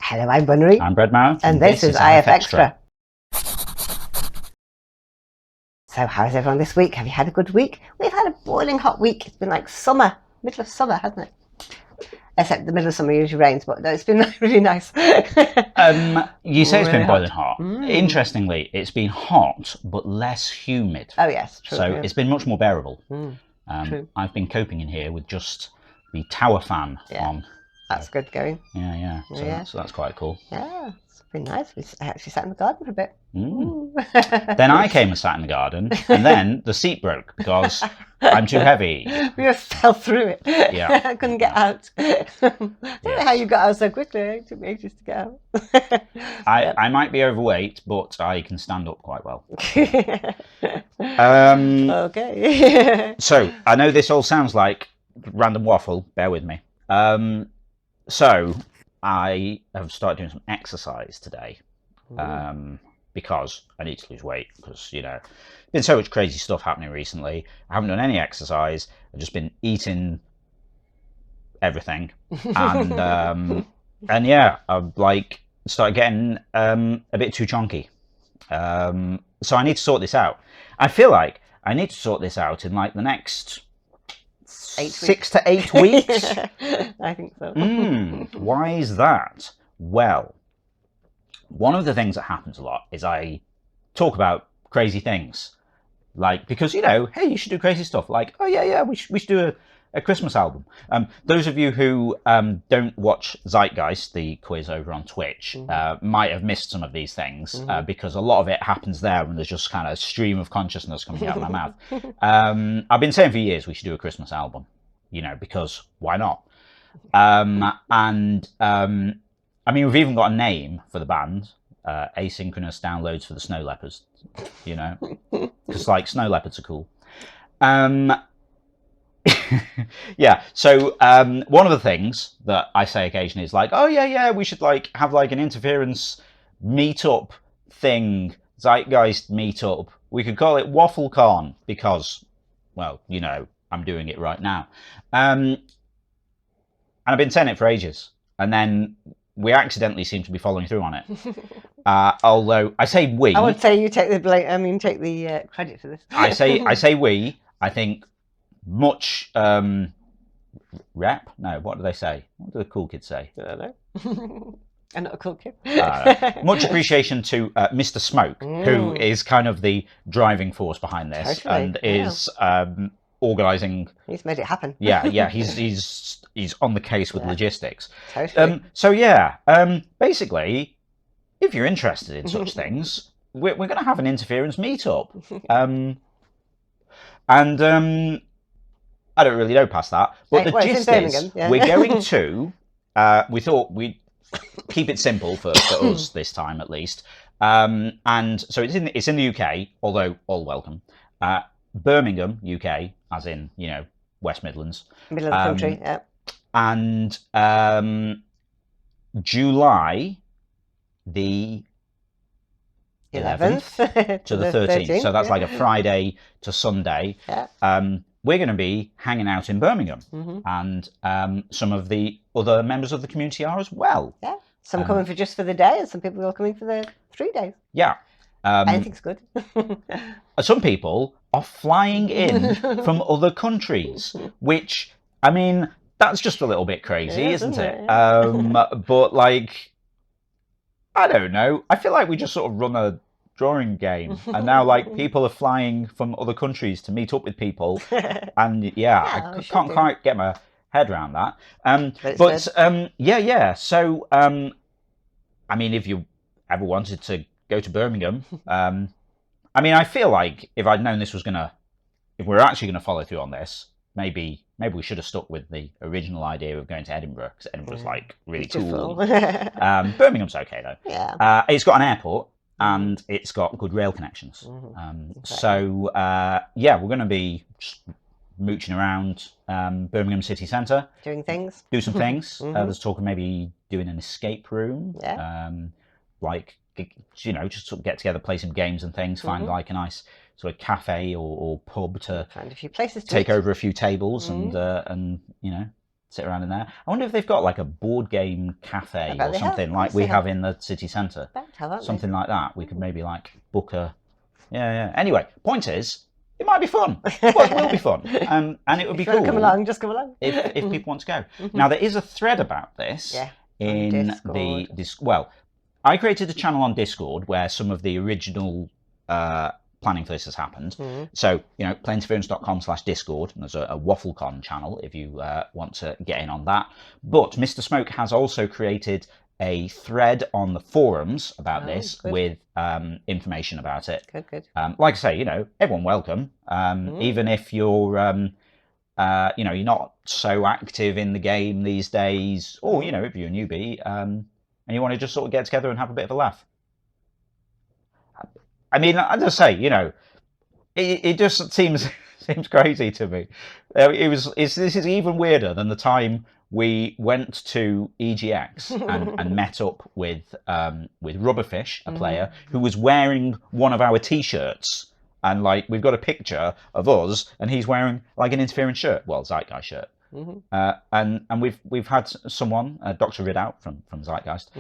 Hello, I'm Bunnery. I'm Breadmouth. And this is IFXtra. So how's everyone this week? Have you had a good week? We've had a boiling hot week. It's been like summer, middle of summer, hasn't it? Except the middle of summer usually rains, but no, it's been really nice. You say it's Really been boiling hot. hot. Interestingly, it's been hot, but less humid. Oh yes, true. So yeah. it's been much more bearable. True. I've been coping in here with just the tower fan on. That's good going. Yeah. So that's quite cool. Yeah, it's been nice. We actually sat in the garden for a bit. Then I came and sat in the garden, and then the seat broke because I'm too heavy. We just fell through it. Yeah. I couldn't get out. I don't know how you got out so quickly. It took me ages to get out. I might be overweight, but I can stand up quite well. Okay. So I know this all sounds like random waffle. Bear with me. So I have started doing some exercise today because I need to lose weight because, you know, been so much crazy stuff happening recently. I haven't done any exercise. I've just been eating everything. And yeah, I've like started getting a bit too chunky. So I need to sort this out. I feel like I need to sort this out in like the next 6 to 8 weeks. I think so. Why is that? Well, one of the things that happens a lot is I talk about crazy things. Like, because, you know, hey, you should do crazy stuff. Like, oh, yeah, we should do a Christmas album. Those of you who don't watch Zeitgeist, the quiz over on Twitch, might have missed some of these things because a lot of it happens there when there's just kind of a stream of consciousness coming out of my mouth. I've been saying for years we should do a Christmas album, you know, because why not? I mean, we've even got a name for the band, Asynchronous Downloads for the Snow Leopards, you know, because like snow leopards are cool. Yeah, so one of the things that I say occasionally is like, oh yeah, we should like have like an interference meetup thing, Zeitgeist meetup. We could call it WaffleCon because, well, you know, I'm doing it right now. And I've been saying it for ages, and then we accidentally seem to be following through on it. Although I say we, I would say you take the blame. I mean, take the credit for this. I say we. I think much rep. No, what do they say? What do the cool kids say? I don't know. I'm not a cool kid. Much appreciation to Mr. Smoke, who is kind of the driving force behind this, and is organising. He's made it happen. Yeah. He's on the case with logistics. Totally. So yeah, basically, if you're interested in such things, we're going to have an interference meetup, and I don't really know past that, but the gist is we're going to. We thought we'd keep it simple for us this time at least, and so it's in the UK, although all welcome. Birmingham, UK, as in, you know, West Midlands. Middle of the country, yeah. And July the 11th to the 13th. So that's like a Friday to Sunday. Yeah. We're going to be hanging out in Birmingham. And some of the other members of the community are as well. Yeah. Some coming for just for the day, and some people are coming for the 3 days. Yeah. Anything's good. Some people are flying in from other countries, which, I mean, that's just a little bit crazy, isn't it? But like, I don't know. I feel like we just sort of run a drawing game, and now like people are flying from other countries to meet up with people, and I can't quite get my head around that. Yeah. So, I mean, if you ever wanted to go to Birmingham, I mean, I feel like if I'd known this was if we're actually gonna follow through on this, maybe we should have stuck with the original idea of going to Edinburgh, because Edinburgh's like really cool. Birmingham's okay though. Yeah. It's got an airport and it's got good rail connections. So yeah, we're going to be just mooching around Birmingham city centre, doing things, do some things. There's talk of maybe doing an escape room. Like, you know, just sort of get together, play some games and things, find like a nice sort of cafe or pub to find a few places to take over a few tables and you know, sit around in there. I wonder if they've got like a board game cafe or something like we have in the city centre. Something like that. We could maybe like book a. Yeah. Anyway, point is, it might be fun. Well, it will be fun, and it would be cool. Come along, just come along. if people want to go. Now there is a thread about this in the well. I created a channel on Discord where some of the original planning for this has happened. So, playinterference.com/Discord, and there's a WaffleCon channel if you want to get in on that. But Mr. Smoke has also created a thread on the forums about this with information about it. Good. Like I say, everyone welcome. Even if you're, you're not so active in the game these days, or, if you're a newbie, and you want to just sort of get together and have a bit of a laugh. I mean, I just say, it just seems crazy to me. This is even weirder than the time we went to EGX and met up with Rubberfish, a player who was wearing one of our T-shirts, and like we've got a picture of us, and he's wearing like an Interference shirt, well, Zeitgeist shirt. And we've had someone, Dr. Ridout from Zeitgeist,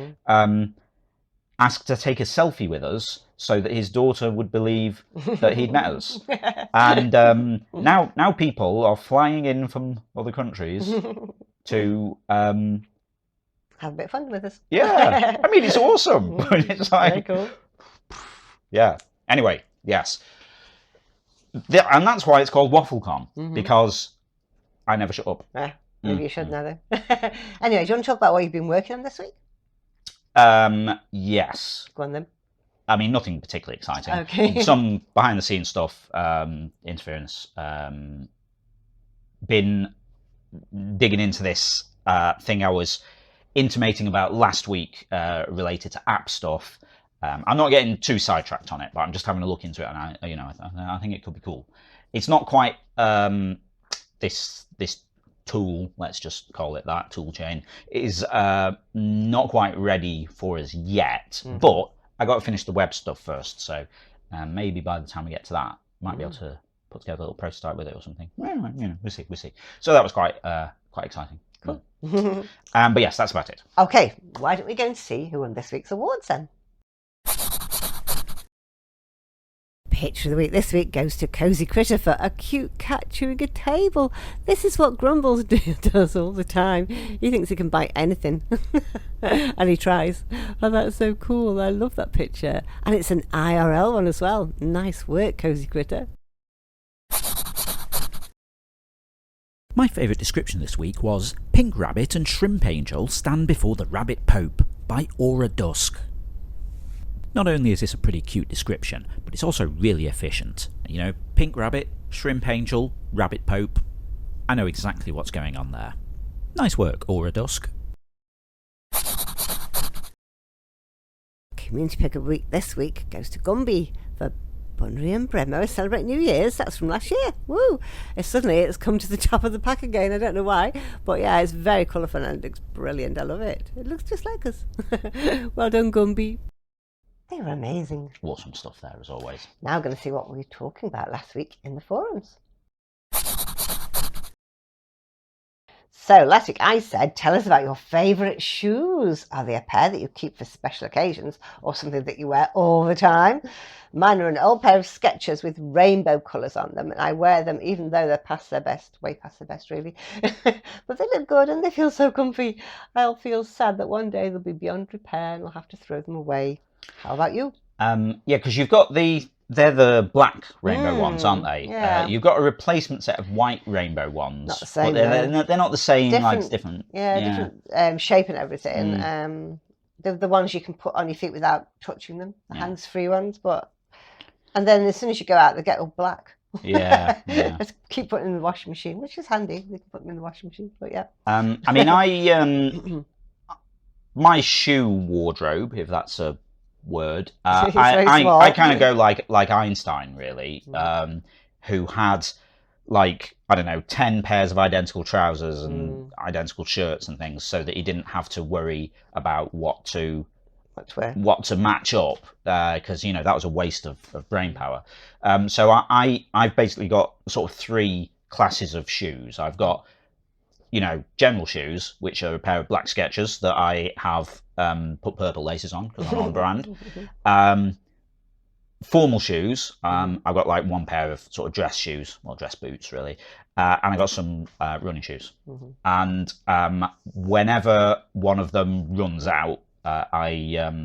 asked to take a selfie with us so that his daughter would believe that he'd met us. And now people are flying in from other countries to have a bit of fun with us. Yeah, I mean it's awesome. It's like, very cool. Yeah. Anyway, yes, and that's why it's called WaffleCon, because I never shut up. Maybe you should now, though. Anyway, do you want to talk about what you've been working on this week? Yes. Go on then. I mean, nothing particularly exciting. Okay. Some behind-the-scenes stuff. Interference. Been digging into this thing I was intimating about last week, related to app stuff. I'm not getting too sidetracked on it, but I'm just having a look into it, and I think it could be cool. It's not quite this tool, let's just call it that, tool chain, is not quite ready for us yet, but I got to finish the web stuff first, so maybe by the time we get to that, might be able to put together a little prototype with it or something. Well, we'll see. So that was quite exciting. Cool. But yes, that's about it. Okay, why don't we go and see who won this week's awards then? Picture of the week this week goes to Cozy Critter for a cute cat chewing a table. This is what Grumbles does all the time. He thinks he can bite anything. And he tries. Oh, that's so cool. I love that picture. And it's an IRL one as well. Nice work, Cozy Critter. My favourite description this week was Pink Rabbit and Shrimp Angel Stand Before the Rabbit Pope by Aura Dusk. Not only is this a pretty cute description, but it's also really efficient. Pink Rabbit, Shrimp Angel, Rabbit Pope. I know exactly what's going on there. Nice work, Aura Dusk. Community Pick of the Week this week goes to Gumby for Bunry and Bremo celebrate New Year's. That's from last year. Woo! It's come to the top of the pack again. I don't know why, but yeah, it's very colourful and it looks brilliant. I love it. It looks just like us. Well done, Gumby. They were amazing. Awesome stuff there, as always. Now I'm going to see what we were talking about last week in the forums. So last week I said, tell us about your favourite shoes. Are they a pair that you keep for special occasions or something that you wear all the time? Mine are an old pair of Skechers with rainbow colours on them, and I wear them even though they're past their best, way past their best really. But they look good and they feel so comfy. I'll feel sad that one day they'll be beyond repair and I'll have to throw them away. How about you? Yeah, because you've got they're the black rainbow ones, aren't they? Yeah. You've got a replacement set of white rainbow ones. Not the same. But they're not the same. Different, it's different. Yeah, different shape and everything. The ones you can put on your feet without touching them, the hands-free ones. And then as soon as you go out, they get all black. Yeah. Just keep putting them in the washing machine, which is handy. They can put them in the washing machine. But yeah. I mean, my shoe wardrobe, if that's a word, I kind of go like Einstein really, who had like, I don't know, 10 pairs of identical trousers and identical shirts and things, so that he didn't have to worry about what to match up, because that was a waste of brain power. So I've basically got sort of 3 classes of shoes. I've got general shoes, which are a pair of black Skechers that I have put purple laces on because I'm on brand. Formal shoes, I've got like one pair of sort of dress shoes, well, dress boots really, and I got some running shoes. And whenever one of them runs out, I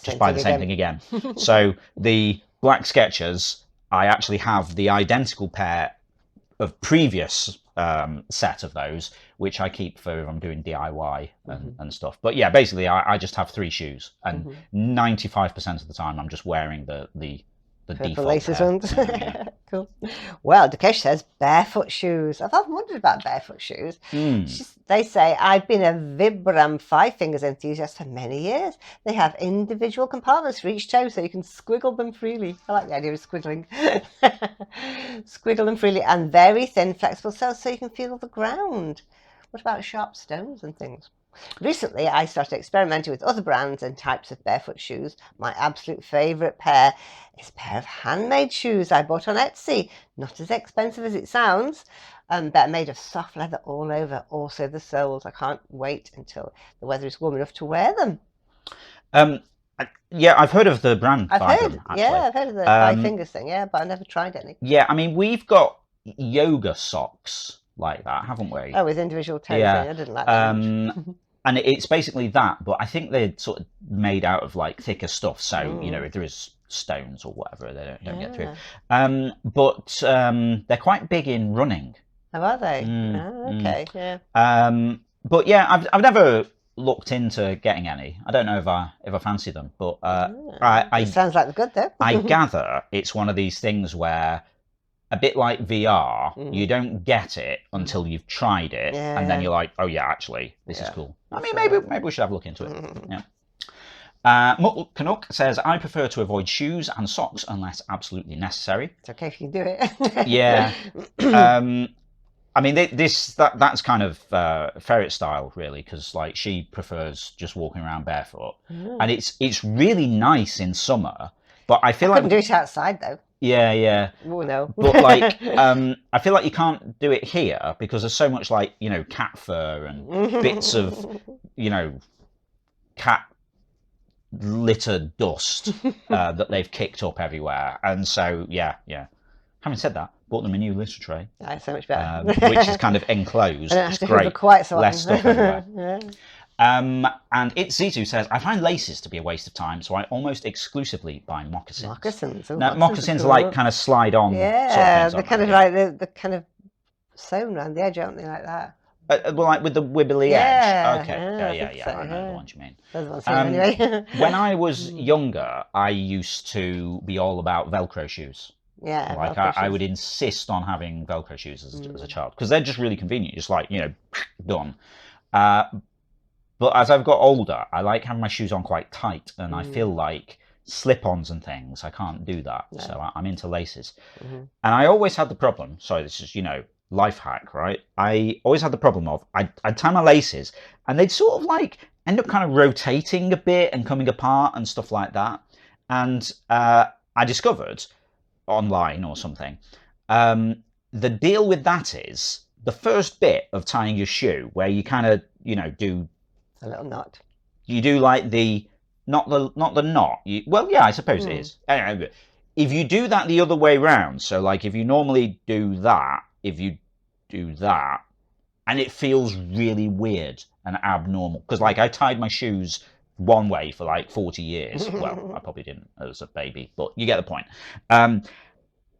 just buy the same thing again. So the black Skechers, I actually have the identical pair of previous set of those, which I keep for if I'm doing DIY and stuff. But yeah, basically I just have 3 shoes, and 95% of the time I'm just wearing the default laces pair. ones. Cool. Well, Dukesh says barefoot shoes. I've often wondered about barefoot shoes. They say, I've been a Vibram 5 fingers enthusiast for many years. They have individual compartments for each toe, so you can squiggle them freely. I like the idea of squiggling. Squiggle them freely, and very thin, flexible soles, so you can feel the ground. What about sharp stones and things? Recently, I started experimenting with other brands and types of barefoot shoes. My absolute favourite pair is a pair of handmade shoes I bought on Etsy. Not as expensive as it sounds, but made of soft leather all over, also the soles. I can't wait until the weather is warm enough to wear them. Yeah, I've heard of the brand. I've heard of the 5 fingers thing, but I never tried any. Yeah, I mean, we've got yoga socks like that, haven't we? Oh, with individual toes. Yeah. I didn't like that much. And it's basically that, but I think they're sort of made out of like thicker stuff, so if there is stones or whatever, they don't get through. But they're quite big in running. Oh, are they? Okay, yeah. But yeah, I've never looked into getting any. I don't know if I fancy them, but it sounds like they're good though. I gather it's one of these things where, a bit like VR, you don't get it until you've tried it, and then you're like, oh yeah, actually, this is cool. I mean, maybe we should have a look into it. Canuck says, I prefer to avoid shoes and socks unless absolutely necessary. It's okay if you do it. Yeah. I mean, that's kind of ferret style, really, because like she prefers just walking around barefoot, and it's really nice in summer. But I feel couldn't do it outside though. Yeah. Oh no. But like, I feel like you can't do it here because there's so much like cat fur and bits of cat litter dust that they've kicked up everywhere, and so yeah. Having said that, bought them a new litter tray. That's so much better. Which is kind of enclosed. It's great. Quite so less stuff everywhere. Yeah. And Zizu says, I find laces to be a waste of time, so I almost exclusively buy moccasins. Moccasins. Now, moccasins are like kind of slide on. Yeah, sort of things, they're kind of like they're kind of sewn around the edge, aren't they, like that? Well, like with the wibbly edge. Okay. So, I know the ones you mean. Those ones anyway. When I was younger, I used to be all about Velcro shoes. Yeah, like I would insist on having Velcro shoes as a child because they're just really convenient. Just like done. But as I've got older, I like having my shoes on quite tight, and I feel like slip-ons and things, I can't do that. No. So I'm into laces. And I always had the problem, sorry, this is, life hack, right? I always had the problem of, I'd tie my laces, and they'd sort of like end up kind of rotating a bit and coming apart and stuff like that. And I discovered online or something, the deal with that is the first bit of tying your shoe where you kind of, do a little knot. You do like not the knot. Well, yeah, I suppose it is. Anyway, if you do that the other way round, so like if you normally do that, if you do that, and it feels really weird and abnormal, because like I tied my shoes one way for like 40 years. Well, I probably didn't as a baby, but you get the point. And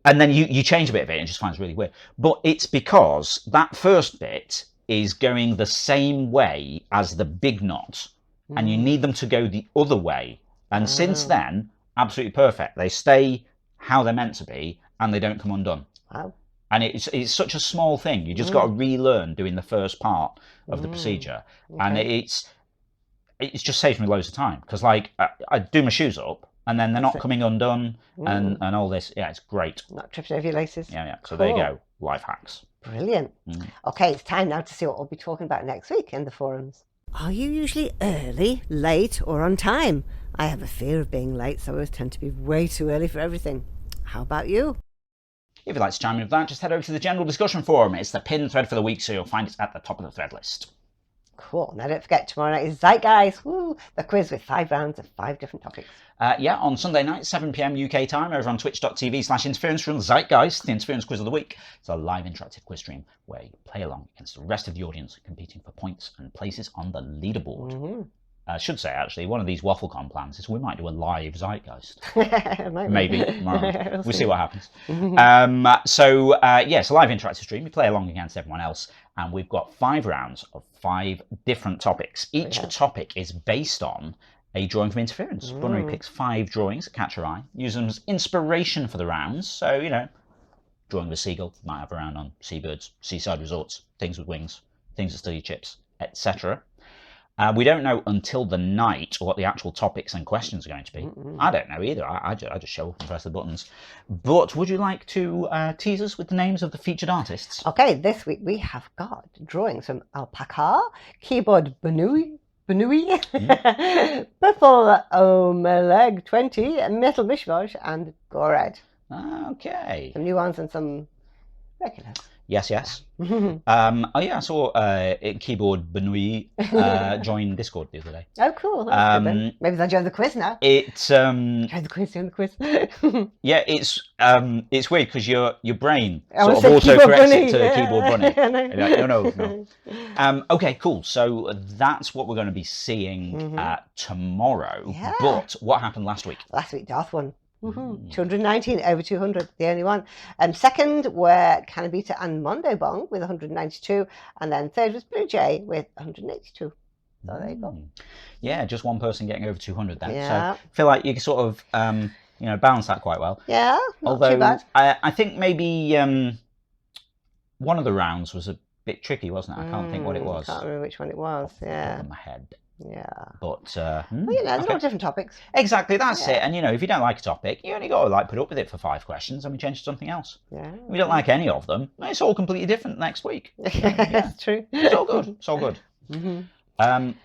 then you change a bit of it and it just finds really weird. But it's because that first bit is going the same way as the big knot, and you need them to go the other way. And since then, absolutely perfect. They stay how they're meant to be, and they don't come undone. Wow. And it's such a small thing. You just got to relearn doing the first part of the procedure, and it's just saves me loads of time because like I do my shoes up, and then they're not coming undone, and all this. Yeah, it's great. Not tripping over your laces. Yeah. So there you go. Life hacks. Brilliant. Okay, it's time now to see what we'll be talking about next week in the forums. Are you usually early, late, or on time? I have a fear of being late, so I always tend to be way too early for everything. How about you? If you'd like to chime in with that, just head over to the general discussion forum. It's the pinned thread for the week, so you'll find it at the top of the thread list. Cool. Now don't forget, tomorrow night is Zeitgeist. Woo! The quiz with 5 rounds of 5 different topics. Yeah, on Sunday night, 7 PM UK time, over on twitch.tv/interference from Zeitgeist, the Interference Quiz of the Week. It's a live interactive quiz stream where you play along against the rest of the audience, competing for points and places on the leaderboard. I should say, actually, one of these WaffleCon plans is we might do a live Zeitgeist. Maybe tomorrow. We'll see what happens. Yeah, it's a live interactive stream. You play along against everyone else, and we've got 5 rounds of 5 different topics. Each topic is based on a drawing from Interference. Bunnery picks 5 drawings that catch your eye, use them as inspiration for the rounds. So, you know, drawing of a seagull, might have a round on seabirds, seaside resorts, things with wings, things that study chips, etc. We don't know until the night what the actual topics and questions are going to be. I don't know either. I just show up and press the buttons. But would you like to tease us with the names of the featured artists? Okay, this week we have got drawings from Alpaca, Keyboard Banui, Purple Omeleg20, Metal Mishmash, and Gored. Okay. Some new ones and some regulars. Yes. I saw Keyboard Banui join Discord the other day. Oh, cool. That's good then. Maybe they'll join the quiz now. Join the quiz. Yeah, it's weird because your brain I sort of would say auto-corrects Keyboard it to Bunny. Keyboard Bunny. Yeah, You're like, no. Okay, cool. So that's what we're going to be seeing tomorrow. Yeah. But what happened last week? Last week, Darth won. 219 over 200, the only one. Second were Canabita and Mondo Bong with 192, and then third was Blue Jay with 182. So there you go. Yeah, just one person getting over 200 then. Yeah. So I feel like you can sort of balance that quite well. Yeah, not Although too bad. I think maybe one of the rounds was a bit tricky, wasn't it? I can't think what it was. I can't remember which one it was. Yeah. Top of my head. Yeah. But Well, they're all different topics. Exactly, that's it. And if you don't like a topic, you only got to put up with it for 5 questions and we change to something else. Yeah. If you don't like any of them, it's all completely different next week. That's true. It's all good. It's all good.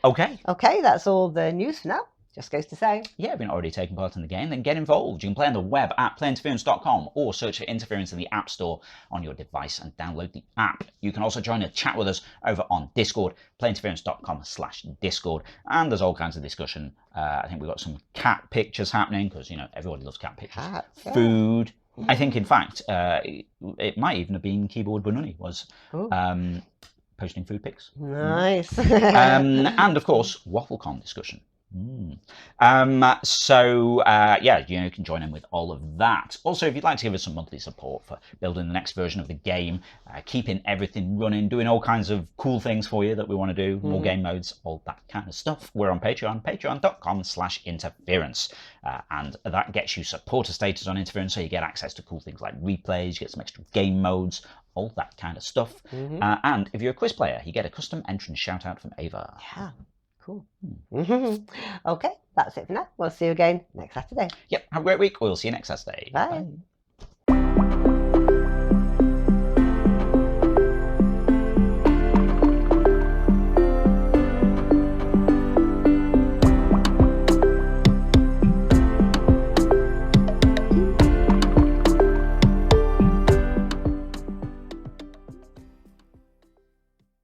Okay. Okay, that's all the news for now. Just goes to say. Yeah, if you're not already taking part in the game, then get involved. You can play on the web at playinterference.com or search for Interference in the App Store on your device and download the app. You can also join a chat with us over on Discord, playinterference.com/Discord. And there's all kinds of discussion. I think we've got some cat pictures happening because, everybody loves cat pictures. Cats, yeah. Food. I think, in fact, it might even have been Keyboard Banuni was posting food pics. Nice. And, of course, WaffleCon discussion. You can join in with all of that. Also, if you'd like to give us some monthly support for building the next version of the game, keeping everything running, doing all kinds of cool things for you that we want to do, more game modes, all that kind of stuff, we're on Patreon, patreon.com/interference. And that gets you supporter status on Interference, so you get access to cool things like replays, you get some extra game modes, all that kind of stuff. And if you're a quiz player, you get a custom entrance shout out from Ava. Yeah. Cool. Okay, that's it for now. We'll see you again next Saturday. Yep, have a great week. We'll see you next Saturday. Bye.